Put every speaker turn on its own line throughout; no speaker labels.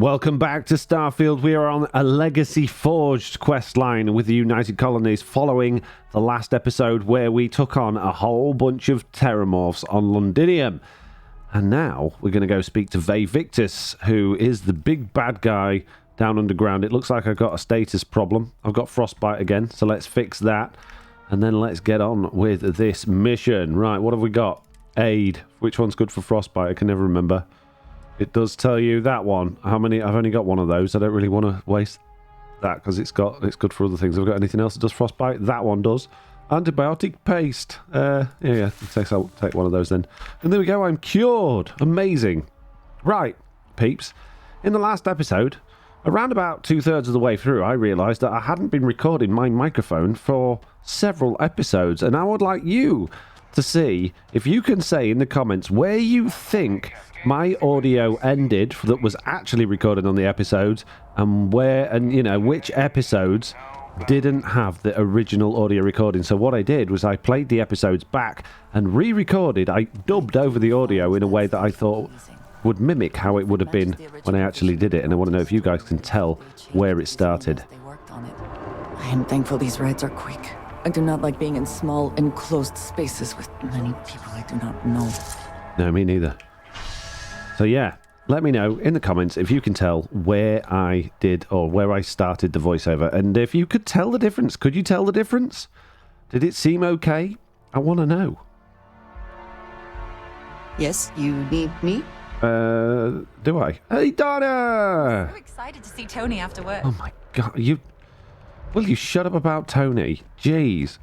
Welcome back to Starfield. We are on a Legacy Forged quest line with the United Colonies following the last episode where we took on a whole bunch of Terrormorphs on Londinium. And now we're going to go speak to Vae Victis, who is the big bad guy down underground. It looks like I've got a status problem. I've got frostbite again, so let's fix that. And then let's get on with this mission. Right, what have we got? Aid. Which one's good for frostbite? I can never remember. It does tell you that one. How many? I've only got one of those. I don't really want to waste that because it's good for other things. Have I got anything else that does frostbite? That one does. Antibiotic paste. Yeah. I'll take one of those then. And there we go. I'm cured. Amazing. Right, peeps. In the last episode, around about 2/3 of the way through, I realised that I hadn't been recording my microphone for several episodes, and I would like you to see if you can say in the comments where you think my audio ended that was actually recorded on the episodes, and which episodes didn't have the original audio recording. So what I did was I played the episodes back and re-recorded. I dubbed over the audio in a way that I thought would mimic how it would have been when I actually did it, and I want to know if you guys can tell where it started.
I am thankful these rides are quick. I do not like being in small, enclosed spaces with many people I do not know.
No, me neither. So yeah, let me know in the comments if you can tell where I did or where I started the voiceover. And if you could tell the difference, could you tell the difference? Did it seem okay? I want to know.
Yes, you need me?
Do I? Hey, Donna!
So excited to see Tony after work.
Oh my God, Will you shut up about Tony? Jeez.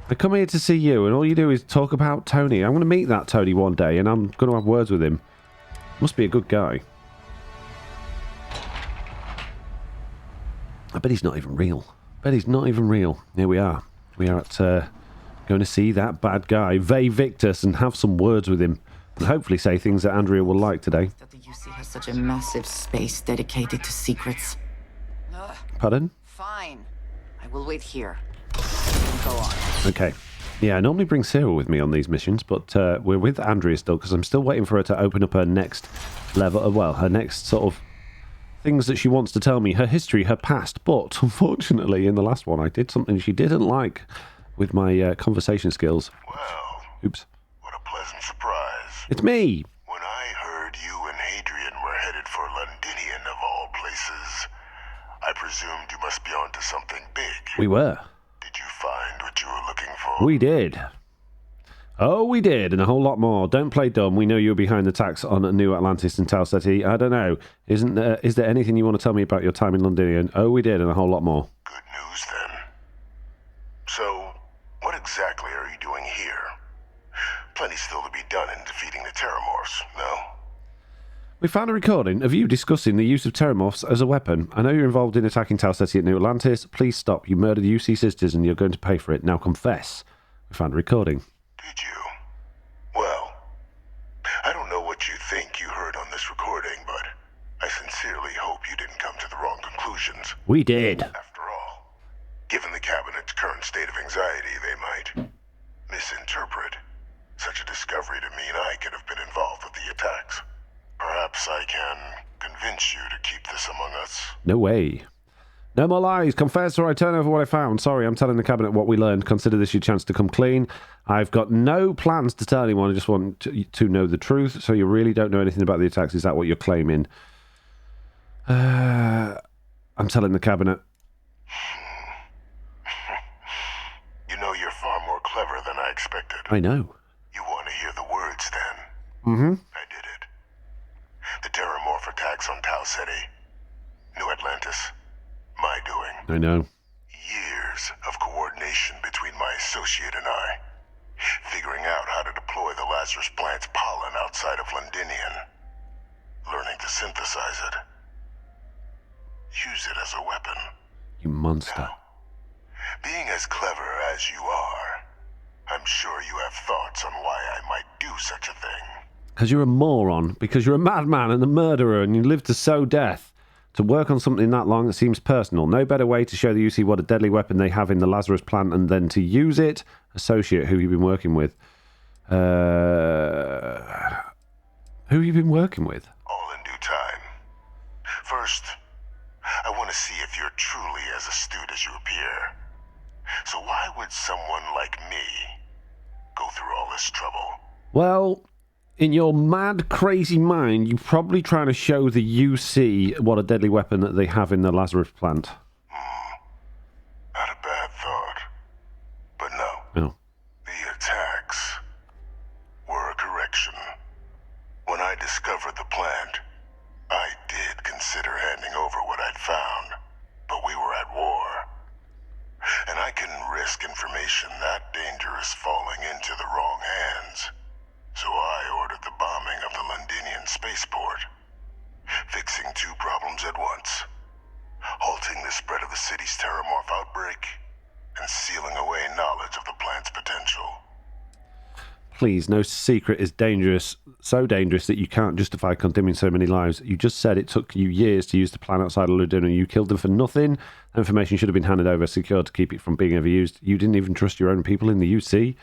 I come here to see you and all you do is talk about Tony. I'm going to meet that Tony one day and I'm going to have words with him. Must be a good guy. I bet he's not even real. Here we are. We are at going to see that bad guy, Vae Victis, and have some words with him. And hopefully say things that Andrea will like today.
That the UC has such a massive space dedicated to secrets.
Pardon?
Fine. I will wait here. Go on.
Okay. Yeah, I normally bring Sarah with me on these missions, but we're with Andrea still, because I'm still waiting for her to open up her next level, her next sort of things that she wants to tell me, her history, her past. But unfortunately, in the last one, I did something she didn't like with my conversation skills.
Well,
oops.
What a pleasant surprise.
It's me.
When I heard you and Hadrian were headed for Londinium of all places, I presumed you must be onto something big.
We were.
Did you find what you were looking for?
We did. Oh, we did, and a whole lot more. Don't play dumb. We know you're behind the tax on New Atlantis and Tau Ceti. I don't know. Is there anything you want to tell me about your time in Londinium? Oh, we did, and a whole lot more.
Good news, then. So, what exactly are you doing here? Plenty still to be done in defeating the Terrormorphs, no?
We found a recording of you discussing the use of Terrormorphs as a weapon. I know you're involved in attacking Tau Ceti at New Atlantis. Please stop. You murdered UC sisters and you're going to pay for it. Now confess. We found a recording.
Did you? Well, I don't know what you think you heard on this recording, but I sincerely hope you didn't come to the wrong conclusions.
We did.
After all, given the Cabinet's current state of anxiety, they might misinterpret such a discovery to mean I could have been involved with the attacks. Perhaps I can convince you to keep this among us.
No way. No more lies. Confess or I turn over what I found. Sorry, I'm telling the Cabinet what we learned. Consider this your chance to come clean. I've got no plans to tell anyone. I just want to know the truth. So you really don't know anything about the attacks. Is that what you're claiming? I'm telling the Cabinet.
You know, you're far more clever than I expected.
I know.
You want to hear the words, then?
Mm-hmm.
I did it. The Terrormorph attacks on Tau Ceti. New Atlantis. My doing.
I know.
Years of coordination between my associate and I. Figuring out how to deploy the Lazarus plant's pollen outside of Londinium. Learning to synthesize it. Use it as a weapon.
You monster.
Now, being as clever as you are, I'm sure you have thoughts on why I might do such a thing.
Because you're a moron. Because you're a madman and a murderer and you live to sow death. To work on something that long, it seems personal. No better way to show the UC what a deadly weapon they have in the Lazarus plant and then to use it. Associate, who you've been working with. Who have you been working with?
All in due time. First, I want to see if you're truly as astute as you appear. So why would someone like me go through all this trouble?
Well, in your mad, crazy mind, you're probably trying to show the UC what a deadly weapon that they have in the Lazarus plant.
Not a bad thought. But no.
Oh.
The attacks were a correction. When I discovered the plant, I did consider handing over what I'd found, but we were at war. And I couldn't risk information that dangerous falling into the wrong hands. So I ordered the bombing of the Londinian spaceport, fixing two problems at once. Halting the spread of the city's Terrormorph outbreak, and sealing away knowledge of the plant's potential.
Please, no secret is dangerous, so dangerous that you can't justify condemning so many lives. You just said it took you years to use the plan outside of Londinium. You killed them for nothing. Information should have been handed over, secured to keep it from being ever used. You didn't even trust your own people in the UC.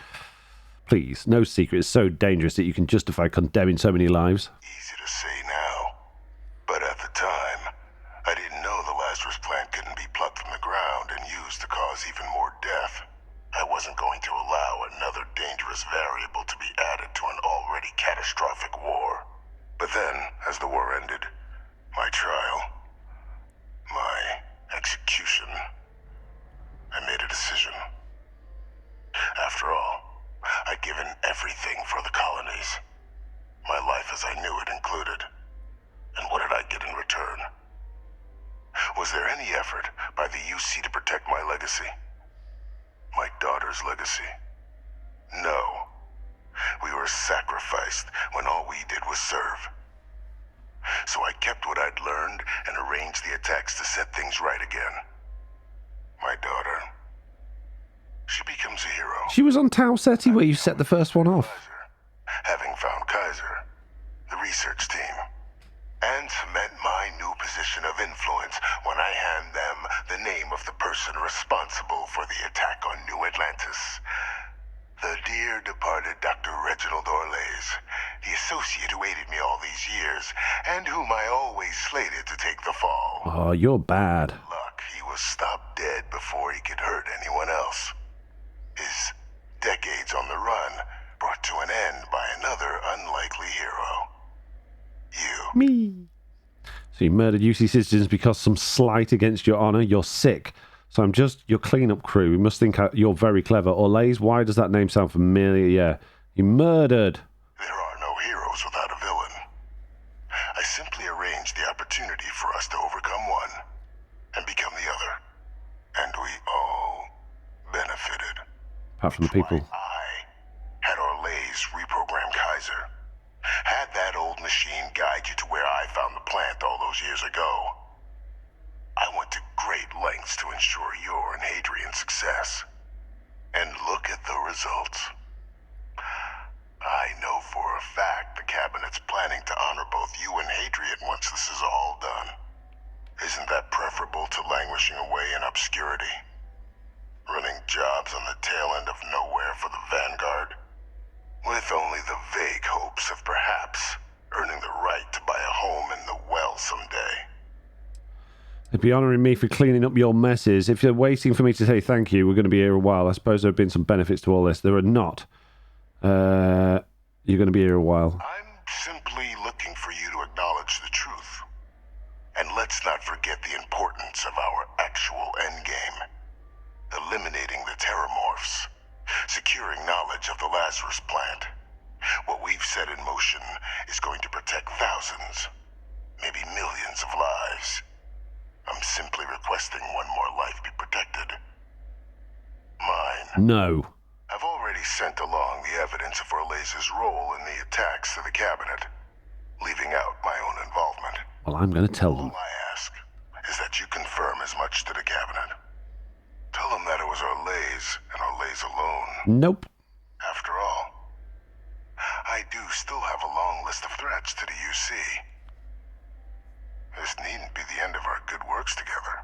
Please, no secret is so dangerous that you can justify condemning so many lives.
Easy to say now, but at the time, I didn't know the Lazarus plant couldn't be plucked from the ground and used to cause even more death. I wasn't going to allow another dangerous variable to be added to an already catastrophic war. But then, as the war ended, my trial, my execution, I made a decision. After all, I'd given everything for the colonies. My life as I knew it included. And what did I get in return? Was there any effort by the UC to protect my legacy? My daughter's legacy? No. We were sacrificed when all we did was serve. So I kept what I'd learned and arranged the attacks to set things right again. My daughter, she becomes a hero.
She was on Tau Ceti where you set the first one off.
Having found Kaiser, the research team, and cement my new position of influence when I hand them the name of the person responsible for the attack on New Atlantis. The dear departed Dr. Reginald Orlays, the associate who aided me all these years, and whom I always slated to take the fall.
Oh, you're bad.
Luck, he was stopped dead before he could hurt anyone else. His decades on the run brought to an end by another unlikely hero. You.
Me. So you murdered UC citizens because some slight against your honour. You're sick. So I'm just your cleanup crew. You must think you're very clever. Orlays, why does that name sound familiar? Yeah. You murdered.
There are no heroes without a villain. I simply arranged the opportunity for us to overcome one and become the other. And we all benefited.
Apart from the people.
I had Orlays reprogram Kaiser. Had that old machine guide you to where I found the plant all those years ago. I went to great lengths to ensure your and Hadrian's success. And look at the results. I know for a fact the Cabinet's planning to honor both you and Hadrian once this is all done. Isn't that preferable to languishing away in obscurity? Running jobs on the tail end of nowhere for the Vanguard? With only the vague hopes of perhaps earning the right to buy a home in the well someday.
They'd be honouring me for cleaning up your messes. If you're waiting for me to say thank you, we're going to be here a while. I suppose there have been some benefits to all this. There are not. You're going to be here a while.
I'm simply looking for you to acknowledge the truth. And let's not forget the importance of our actual endgame. Eliminating the Terrormorphs. Securing knowledge of the Lazarus plant. What we've set in motion is going to protect thousands, maybe millions of lives. I'm simply requesting one more life be protected. Mine.
No.
I've already sent along the evidence of Orlays' role in the attacks to the Cabinet, leaving out my own involvement.
Well, I'm going to tell them.
All I ask is that you confirm as much to the Cabinet. Tell them that it was Orlays and Orlays alone.
Nope.
After all, I do still have a long list of threats to the UC. This needn't be the end of our good works together.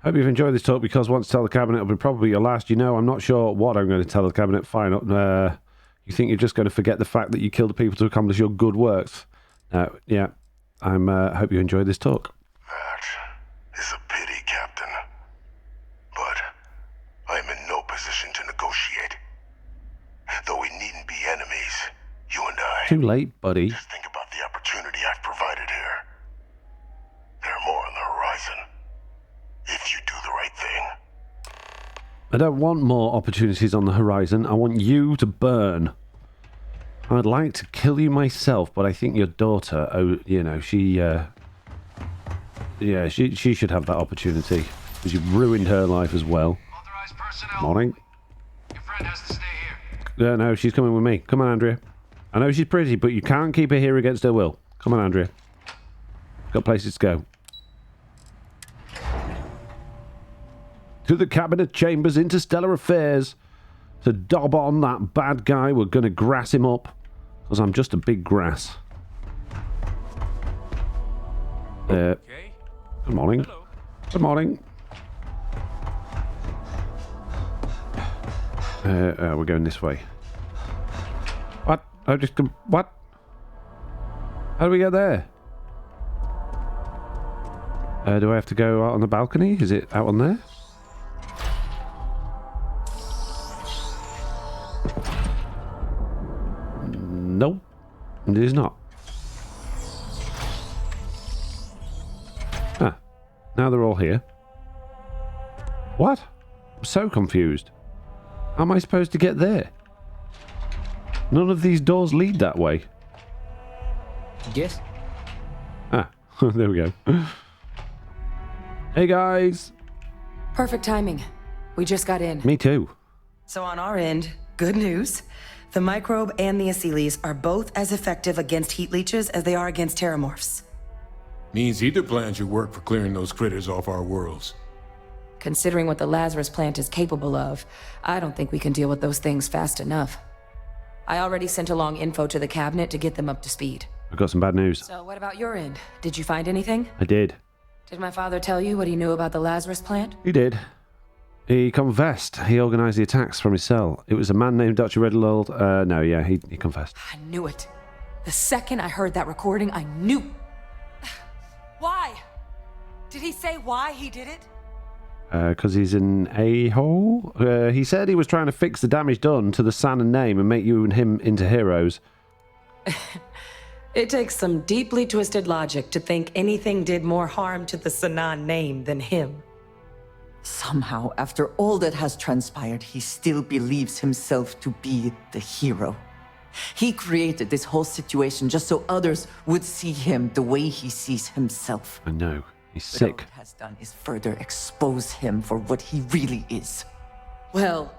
Hope you've enjoyed this talk, because once tell the Cabinet will be probably your last. You know, I'm not sure what I'm going to tell the Cabinet. Fine. You think you're just going to forget the fact that you killed the people to accomplish your good works? Yeah. hope you enjoyed this talk.
That is a pity, Captain. But I'm in no position to negotiate. Though we needn't be enemies, you and I.
Too late, buddy.
Just think about the opportunity I've provided here. There are more on the horizon. If you do the right thing.
I don't want more opportunities on the horizon. I want you to burn. I'd like to kill you myself, but I think your daughter, she should have that opportunity. Because you've ruined her life as well.
Authorized personnel.
Morning.
Your friend has to stay here.
No, she's coming with me. Come on, Andrea. I know she's pretty, but you can't keep her here against her will. Come on, Andrea. Got places to go. To the cabinet chambers, interstellar affairs. To dob on that bad guy. We're going to grass him up. Because I'm just a big grass.
Okay.
Good morning.
Hello.
Good morning. We're going this way. What? What? How do we get there? Do I have to go out on the balcony? Is it out on there? Nope. It is not. Ah. Now they're all here. What? I'm so confused. How am I supposed to get there? None of these doors lead that way.
Yes?
Ah, there we go. Hey guys.
Perfect timing. We just got in.
Me too.
So on our end, good news. The microbe and the acyles are both as effective against heat leeches as they are against terrormorphs.
Means either plan should work for clearing those critters off our worlds.
Considering what the Lazarus plant is capable of, I don't think we can deal with those things fast enough. I already sent along info to the cabinet to get them up to speed.
I've got some bad news.
So what about your end? Did you find anything?
I did.
Did my father tell you what he knew about the Lazarus plant?
He did. He confessed. He organised the attacks from his cell. It was a man named Dr. Redlold. He confessed.
I knew it. The second I heard that recording, I knew. Why? Did he say why he did it?
Because he's an a-hole? He said he was trying to fix the damage done to the San name and make you and him into heroes.
It takes some deeply twisted logic to think anything did more harm to the Sanan name than him.
Somehow, after all that has transpired, he still believes himself to be the hero. He created this whole situation just so others would see him the way he sees himself.
I know. He's
But
sick.
all it has done is further expose him for what he really is.
Well,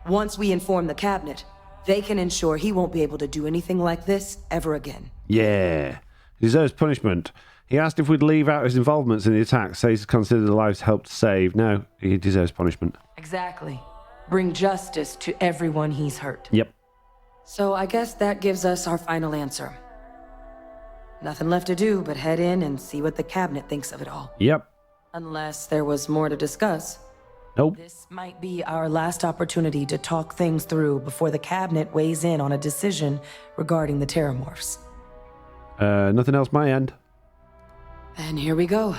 once we inform the cabinet, they can ensure he won't be able to do anything like this ever again.
Yeah. He deserves punishment. He asked if we'd leave out his involvements in the attack, say he's considered the lives helped save. No, he deserves punishment.
Exactly. Bring justice to everyone he's hurt.
Yep.
So I guess that gives us our final answer. Nothing left to do but head in and see what the cabinet thinks of it all.
Yep.
Unless there was more to discuss.
Nope.
This might be our last opportunity to talk things through before the cabinet weighs in on a decision regarding the terrormorphs.
Nothing else my end.
And here we go.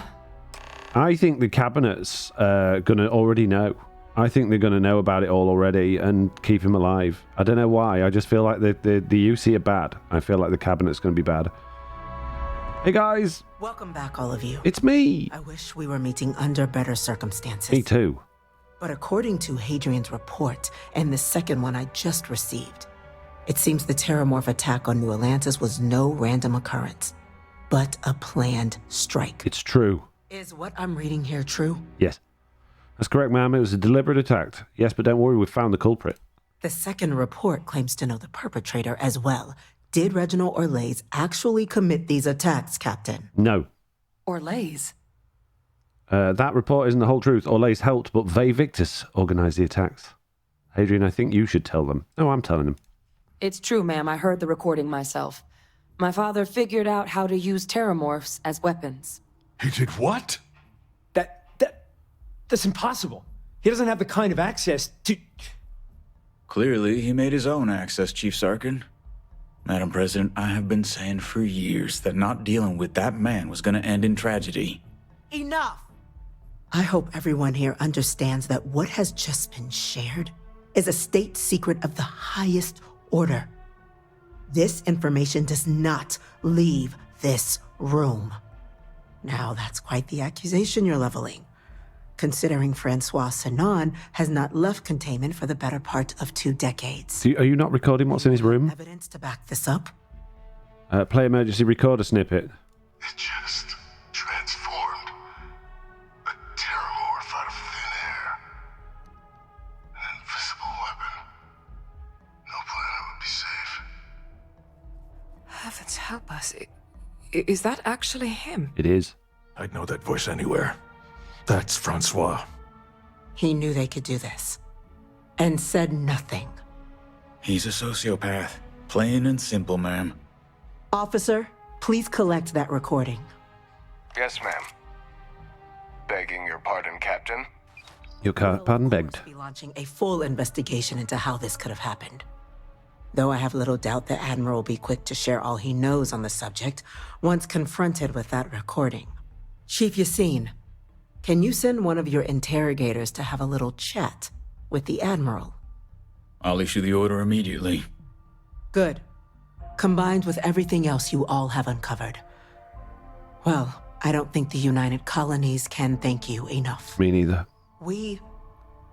I think the cabinet's gonna already know. I think they're gonna know about it all already and keep him alive. I don't know why. I just feel like the UC are bad. I feel like the cabinet's gonna be bad. Hey guys,
Welcome back, all of you.
it's me.
I wish we were meeting under better circumstances.
Me too.
But according to Hadrian's report, and the second one I just received, it seems the Terrormorph attack on New Atlantis was no random occurrence, but a planned strike.
It's true.
Is what I'm reading here true?
Yes. That's correct, ma'am. It was a deliberate attack. Yes, but don't worry, we've found the culprit.
The second report claims to know the perpetrator as well. Did Reginald Orlays actually commit these attacks, Captain?
No.
Orlays.
That report isn't the whole truth. Orlays helped, but Vae Victis organised the attacks. Hadrian, I think you should tell them. No, I'm telling them.
It's true, ma'am. I heard the recording myself. My father figured out how to use terrormorphs as weapons.
He did what?
That's impossible. He doesn't have the kind of access to...
Clearly, he made his own access, Chief Sarkin. Madam President, I have been saying for years that not dealing with that man was going to end in tragedy.
Enough! I hope everyone here understands that what has just been shared is a state secret of the highest order. This information does not leave this room. Now, that's quite the accusation you're leveling, considering Francois Sanon has not left containment for the better part of 2 decades.
Are you not recording what's in his room?
Evidence to back this up?
Play emergency recorder snippet.
It just transformed. A Terrormorph out of thin air. An invisible weapon. No planet would be safe.
Heavens help us. Is that actually him?
It is.
I'd know that voice anywhere. That's Francois.
He knew they could do this, and said nothing.
He's a sociopath. Plain and simple, ma'am.
Officer, please collect that recording.
Yes, ma'am. Begging your pardon, Captain.
Your pardon begged.
We'll be launching a full investigation into how this could have happened. Though I have little doubt the Admiral will be quick to share all he knows on the subject once confronted with that recording. Chief Yassine, can you send one of your interrogators to have a little chat with the Admiral?
I'll issue the order immediately.
Good. Combined with everything else you all have uncovered. Well, I don't think the United Colonies can thank you enough.
Me neither.
We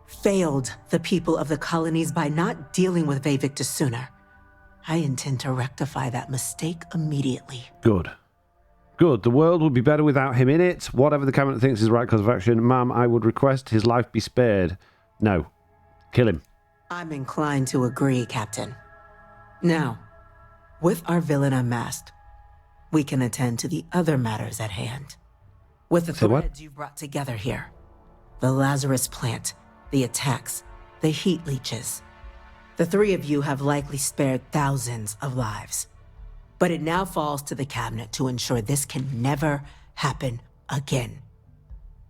failed the people of the colonies by not dealing with Vae Victis sooner. I intend to rectify that mistake immediately.
Good. Good. The world would be better without him in it. Whatever the cabinet thinks is the right course of action, ma'am, I would request his life be spared. No. Kill him.
I'm inclined to agree, Captain. Now, with our villain unmasked, we can attend to the other matters at hand. With the threads you've brought together here, the Lazarus plant, the attacks, the heat leeches, the 3 of you have likely spared thousands of lives. But it now falls to the cabinet to ensure this can never happen again.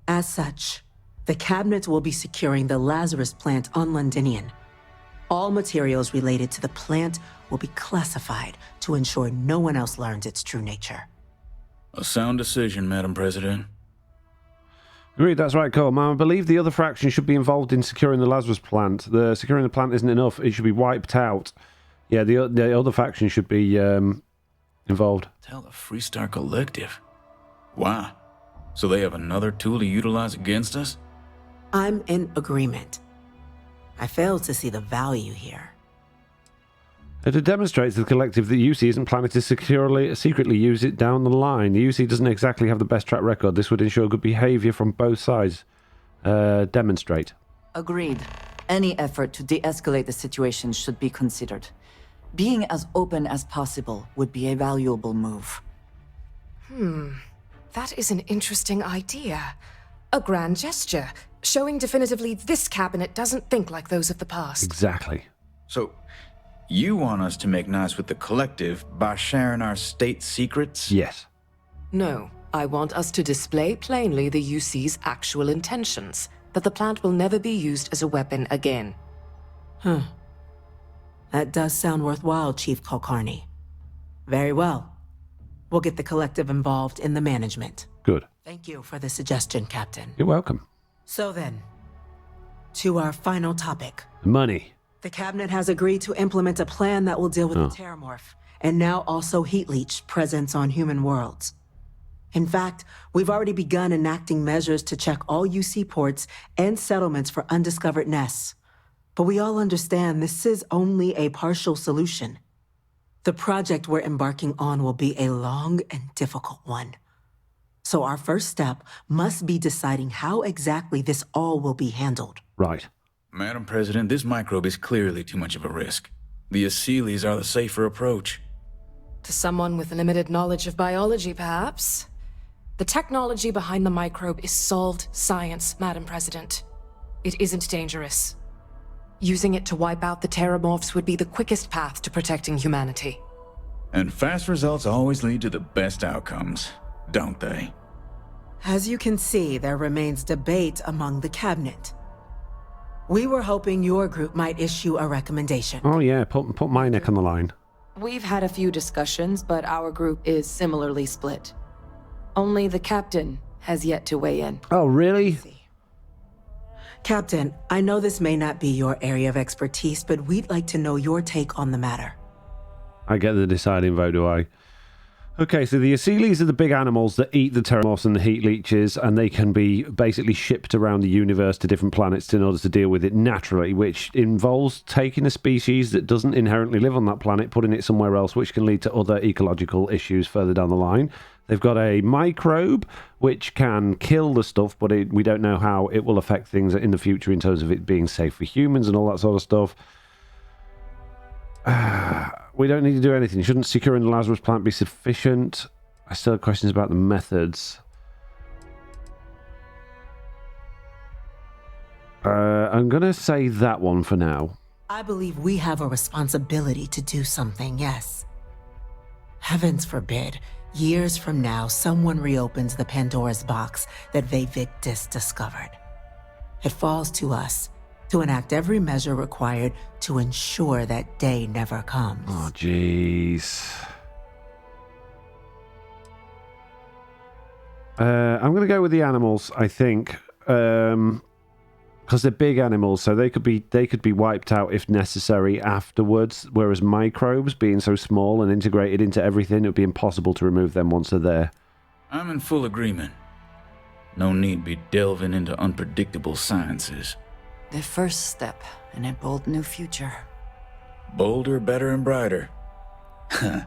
As such, the cabinet will be securing the Lazarus plant on Londinian. All materials related to the plant will be classified to ensure no one else learns its true nature.
A sound decision, Madam President.
Agreed, that's right, Cole. Ma'am, I believe the other faction should be involved in securing the Lazarus plant. Securing the plant isn't enough. It should be wiped out. Yeah, the other faction should be involved.
Tell the Freestar Collective. Wow. So they have another tool to utilize against us?
I'm in agreement. I fail to see the value here.
It demonstrates to the collective that UC isn't planning to secretly use it down the line. The UC doesn't exactly have the best track record. This would ensure good behavior from both sides. Demonstrate.
Agreed. Any effort to de-escalate the situation should be considered. Being as open as possible would be a valuable move.
That is an interesting idea. A grand gesture, showing definitively this cabinet doesn't think like those of the past.
Exactly.
So, you want us to make nice with the collective by sharing our state secrets?
Yes.
No, I want us to display plainly the UC's actual intentions, that the plant will never be used as a weapon again.
That does sound worthwhile, Chief Kulkarni. Very well. We'll get the collective involved in the management.
Good.
Thank you for the suggestion, Captain.
You're welcome.
So then, to our final topic.
Money.
The cabinet has agreed to implement a plan that will deal with the Terrormorph, and now also heat leech presence on human worlds. In fact, we've already begun enacting measures to check all UC ports and settlements for undiscovered nests. But we all understand this is only a partial solution. The project we're embarking on will be a long and difficult one. So our first step must be deciding how exactly this all will be handled.
Right.
Madam President, this microbe is clearly too much of a risk. The Aseles are the safer approach.
To someone with limited knowledge of biology, perhaps? The technology behind the microbe is solved science, Madam President. It isn't dangerous. Using it to wipe out the Terrormorphs would be the quickest path to protecting humanity.
And fast results always lead to the best outcomes, don't they?
As you can see, there remains debate among the cabinet. We were hoping your group might issue a recommendation.
Oh yeah, put my neck on the line.
We've had a few discussions, but our group is similarly split. Only the captain has yet to weigh in.
Oh, really?
Captain, I know this may not be your area of expertise, but we'd like to know your take on the matter.
I get the deciding vote, do I? Okay, so the Asylees are the big animals that eat the Terrormorphs and the heat leeches, and they can be basically shipped around the universe to different planets in order to deal with it naturally, which involves taking a species that doesn't inherently live on that planet, putting it somewhere else, which can lead to other ecological issues further down the line. They've got a microbe, which can kill the stuff, but we don't know how it will affect things in the future in terms of it being safe for humans and all that sort of stuff. We don't need to do anything. Shouldn't securing the Lazarus plant be sufficient? I still have questions about the methods. I'm going to say that one for now.
I believe we have a responsibility to do something, yes. Heavens forbid, years from now, someone reopens the Pandora's box that Vae Victis discovered. It falls to us to enact every measure required to ensure that day never comes.
Oh, jeez. I'm going to go with the animals, I think, because they're big animals, so they could be wiped out if necessary afterwards. Whereas microbes, being so small and integrated into everything, it would be impossible to remove them once they're there.
I'm in full agreement. No need be delving into unpredictable sciences.
The first step in a bold new future.
Bolder, better, and brighter. Well,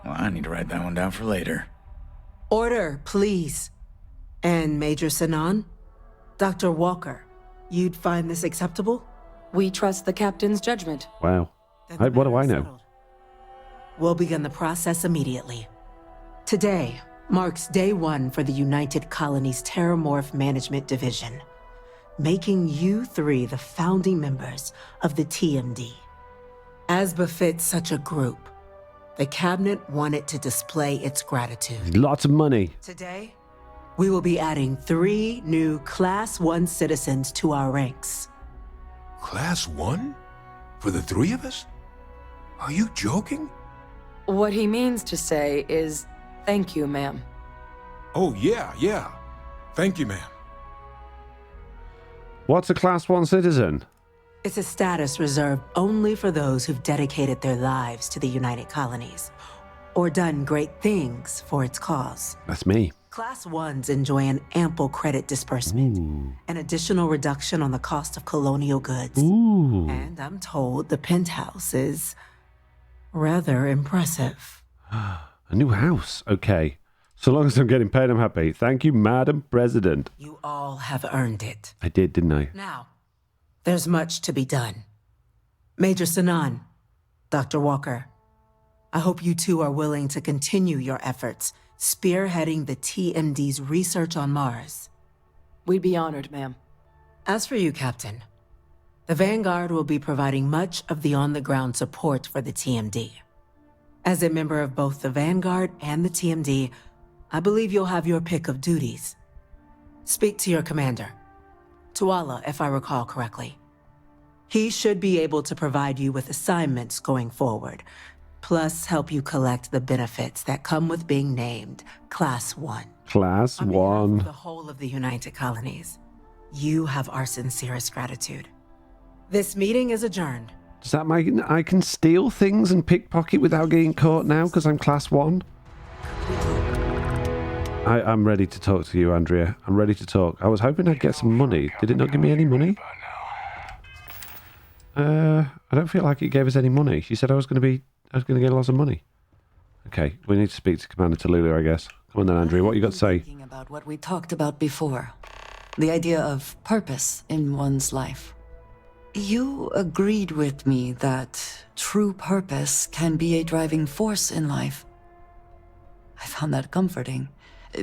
I need to write that one down for later.
Order, please. And Major Sinan? Dr. Walker, you'd find this acceptable?
We trust the captain's judgment.
Wow. What do I know?
We'll begin the process immediately. Today marks day one for the United Colonies Terrormorph Management Division, making you three the founding members of the TMD. As befits such a group, the cabinet wanted to display its gratitude.
Lots of money.
Today, we will be adding 3 new Class 1 citizens to our ranks.
Class 1? For the 3 of us? Are you joking?
What he means to say is, thank you, ma'am.
Oh, yeah. Thank you, ma'am.
What's a Class 1 citizen?
It's a status reserved only for those who've dedicated their lives to the United Colonies, or done great things for its cause.
That's me.
Class 1s enjoy an ample credit disbursement, an additional reduction on the cost of colonial goods.
Ooh.
And I'm told the penthouse is rather impressive.
A new house. Okay. So long as I'm getting paid, I'm happy. Thank you, Madam President.
You all have earned it.
I did, didn't I?
Now, there's much to be done. Major Sinan, Dr. Walker, I hope you two are willing to continue your efforts spearheading the TMD's research on Mars.
We'd be honored, ma'am.
As for you, Captain, the Vanguard will be providing much of the on-the-ground support for the TMD. As a member of both the Vanguard and the TMD, I believe you'll have your pick of duties. Speak to your commander, Tuala, if I recall correctly. He should be able to provide you with assignments going forward, plus help you collect the benefits that come with being named Class 1.
Class 1.
On behalf of the whole of the United Colonies, you have our sincerest gratitude. This meeting is adjourned.
Does that mean I can steal things and pickpocket without getting caught now because I'm Class 1? I'm ready to talk to you, Andrea. I'm ready to talk. I was hoping I'd get some money. Did it not give me any money? I don't feel like it gave us any money. She said I was going to get lots of money. Okay, we need to speak to Commander Tallulah, I guess. Come on then, Andrea. What you got to say?
Thinking about what we talked about before. The idea of purpose in one's life. You agreed with me that true purpose can be a driving force in life. I found that comforting.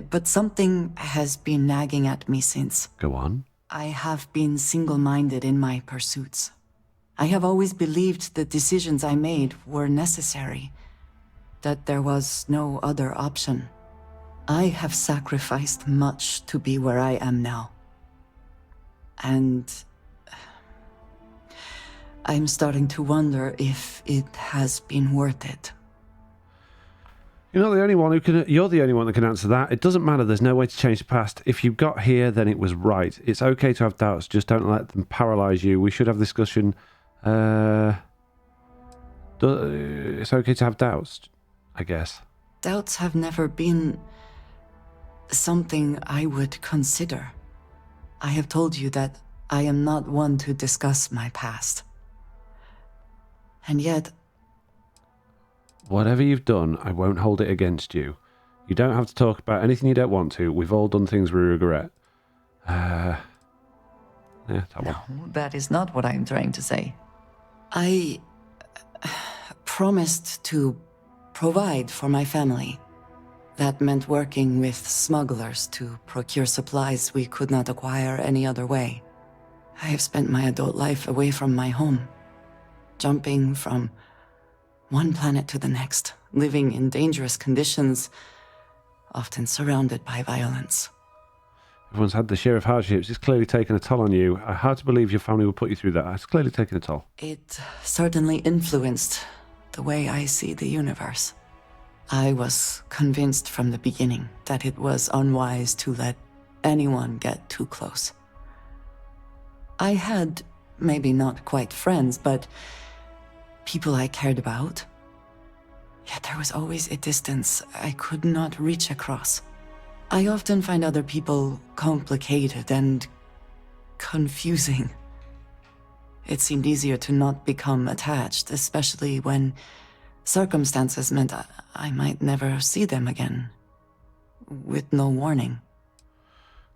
But something has been nagging at me since.
Go on.
I have been single-minded in my pursuits. I have always believed the decisions I made were necessary, that there was no other option. I have sacrificed much to be where I am now. And I'm starting to wonder if it has been worth it.
You're not the only one who can. You're the only one that can answer that. It doesn't matter. There's no way to change the past. If you got here, then it was right. It's okay to have doubts. Just don't let them paralyze you. We should have discussion. It's okay to have doubts, I guess.
Doubts have never been something I would consider. I have told you that I am not one to discuss my past. And yet...
Whatever you've done, I won't hold it against you. You don't have to talk about anything you don't want to. We've all done things we regret. Yeah, that one.
No, that is not what I'm trying to say. I promised to provide for my family. That meant working with smugglers to procure supplies we could not acquire any other way. I have spent my adult life away from my home, jumping from one planet to the next, living in dangerous conditions, often surrounded by violence.
Everyone's had the share of hardships. It's clearly taken a toll on you. Hard to believe your family would put you through that. It's clearly taken a toll.
It certainly influenced the way I see the universe. I was convinced from the beginning that it was unwise to let anyone get too close. I had, maybe not quite friends, but people I cared about. Yet there was always a distance I could not reach across. I often find other people complicated and confusing. It seemed easier to not become attached, especially when circumstances meant I might never see them again, with no warning.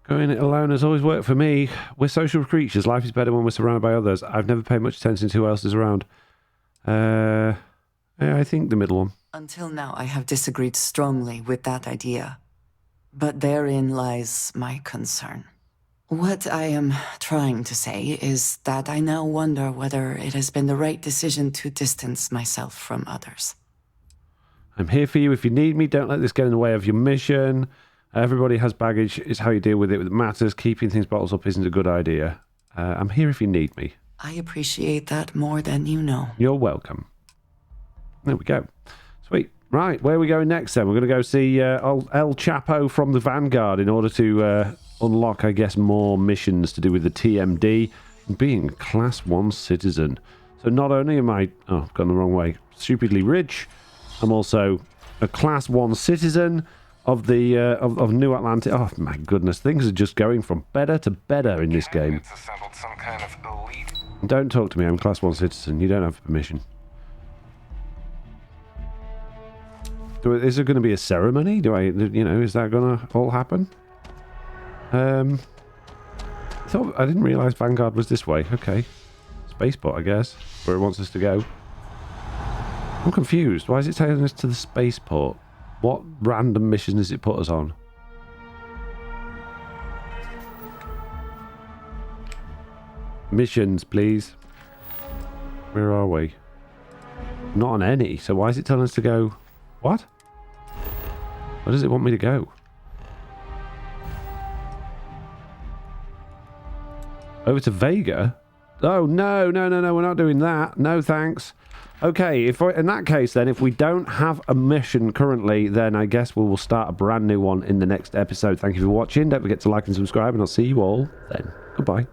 Going it alone has always worked for me. We're social creatures. Life is better when we're surrounded by others. I've never paid much attention to who else is around. Yeah, I think the middle one.
Until now, I have disagreed strongly with that idea. But therein lies my concern. What I am trying to say is that I now wonder whether it has been the right decision to distance myself from others.
I'm here for you if you need me. Don't let this get in the way of your mission. Everybody has baggage. It's how you deal with it that matters. Keeping things bottled up isn't a good idea. I'm here if you need me.
I appreciate that more than you know.
You're welcome. There we go. Sweet. Right, where are we going next then? We're going to go see old El Chapo from the Vanguard in order to unlock, I guess, more missions to do with the TMD and being a Class 1 citizen. So not only am I... Oh, I've gone the wrong way. Stupidly rich. I'm also a Class 1 citizen of the of New Atlantis. Oh, my goodness. Things are just going from better to better in this game.
Some kind of elite.
Don't talk to me. I'm a Class 1 citizen. You don't have permission. Is there going to be a ceremony? Is that going to all happen? I didn't realise Vanguard was this way. Okay. Spaceport, I guess, where it wants us to go. I'm confused. Why is it taking us to the spaceport? What random mission does it put us on? Missions, please. Where are we? Not on any. So why is it telling us to go... What? Where does it want me to go? Over to Vega? Oh, no, we're not doing that. No, thanks. Okay, in that case, then, if we don't have a mission currently, then I guess we will start a brand new one in the next episode. Thank you for watching. Don't forget to like and subscribe, and I'll see you all then. Goodbye.